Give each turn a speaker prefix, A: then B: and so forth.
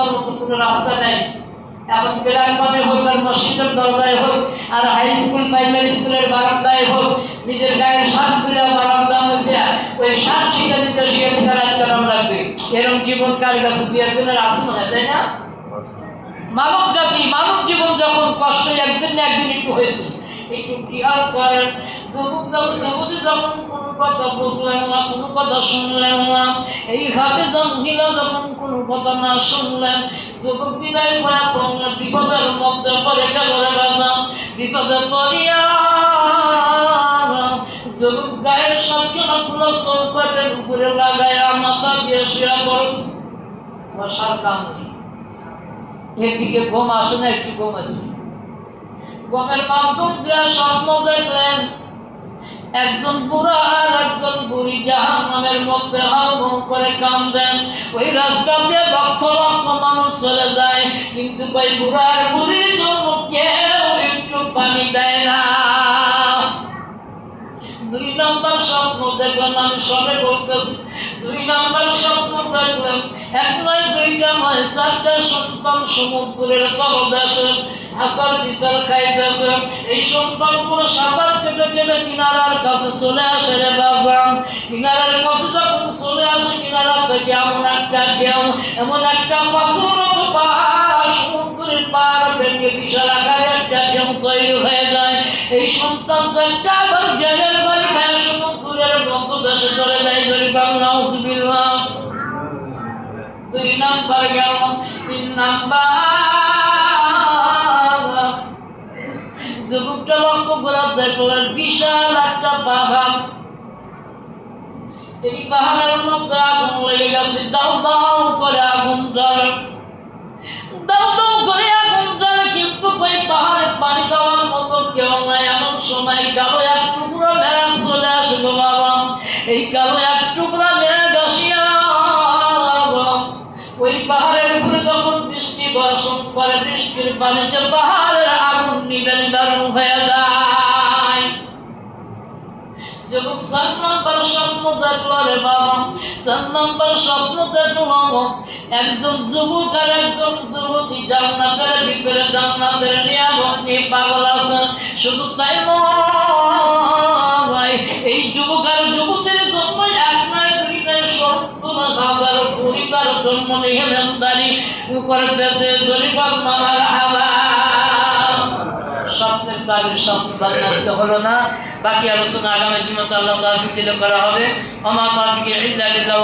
A: পৌঁছার মতো কোনো রাস্তা নেই। এখন প্ল্যাটফর্মে হোক আর মসজিদের দরজায় হোক আর হাই স্কুল প্রাইমারি স্কুলের বারান্দায় হোক, নিজের গায়ের শার্ট খুলে বারান্দা হয়েছে, ওই শার্ট শিখে দিতে শিখে থেকে রাত কেমন লাগবে, এরকম জীবন কার কাছে দিয়ে দিনের আসে না, তাই না? মানব জাতি, মানব জীবন যখন কষ্ট একদিন না একদিন একটু হয়েছে, একটু খেয়াল করেন। যুবতী যখন কোনো কথা বুঝলেন না, কোনো কথা শুনলেন না, এইভাবে মহিলা যখন কোনো কথা না শুনলেন, যুবক বিদায় করা পড়লেন, বিপদের মধ্যে পড়ে গেল রে বাজান। বিপদে পড়িয়া যুবক গায়ের সবগুলো পুরো চৌকাটের উপরে লাগাইয়া মাথা দিয়ে শুয়ে পড়ছে। বসার কাম এদিকে ঘুম আসে না, একটু ঘুম আছে। ঘুমের মাধ্যম দিয়ে স্বপ্ন দেখলেন একজন বুড়া আর একজন বুড়ি জাহান্নামের মধ্যে হাউ করে কাঁদেন। ওই রাস্তা দিয়ে লক্ষ লক্ষ মানুষ চলে যায়, কিন্তু ওই বুড়া আর বুড়ির জন্য কেউ একটু পানি দেয় না। 2 নম্বর স্বপ্ন দেখলেন, আমি সবে বলতেছি, 2 নম্বর স্বপ্ন দেখলেন এক নয়, 2টা নয়, 4টা সন্তান সমুদ্রের তলদেশে আসার বিচার খাইতেছে। এই সন্তানগুলো সাঁতার কেটে কেটে কিনারার কাছে চলে আসে রে বাজান। কিনারার কাছে যখন চলে আসে, কিনারা থেকে এমন একটা ঢেউ, এমন একটা পাথর পাহাড়, সমুদ্রের পাহাড় ভেঙে বিশাল আকারে একটা ঢেউ তৈরি হয়ে যায়। এই সন্তান 4টা আবার ঢেউয়ের বাড়ি খায় সমুদ্রের মধ্যদেশে চলে যায়। নাউযুবিল্লাহ। 2 নাম্বার গেল, 3 নাম্বার যুবকটা লক্ষ্য করে দেখলেন বিশাল একটা পাহাড়। এই পাহাড়ের মধ্যে আগুন লেগে গেছে, দাও দাও করে আগুন জ্বলে, দাও দাও করে আগুন জ্বলে, কিন্তু ওই পাহাড়ে পানি দেওয়ার মতো কেউ নাই। এমন সময় কালো এক টুকরা মেঘ চলে আসলো বাবা। এই কালো এক টুকরা মেঘ আসিয়া ওই পাহাড়ের উপরে যখন বৃষ্টি বর্ষণ করে, বৃষ্টির পানিতে পাহাড়ের আগুন নিবারণ হয়ে যায়। যুবক 4 নম্বর স্বপ্ন দেখলো রে বাবা। 4 নম্বর স্বপ্ন দেখলো একজন যুবক আর একজন যুবতী জান্নাতের ভিতরে, জান্নাতের নিয়ামত নিয়ে পাগল আছে। শুধু তাই নয়, এই যুবক আর যুবতীর জন্য 1 নয় 2 নয় 70,000 পরিবার জন্ম নিয়ে মেহমানদারি করতেছে। জরিপাল মামার হালা স্বপ্নের তাবির স্বপ্ন আজকে হলো না। বাকি আলোচনা আগামী জুমাতে আল্লাহ তাআলা দিলে করা হবে। ওমা তাওফীকি ইল্লা বিল্লাহ।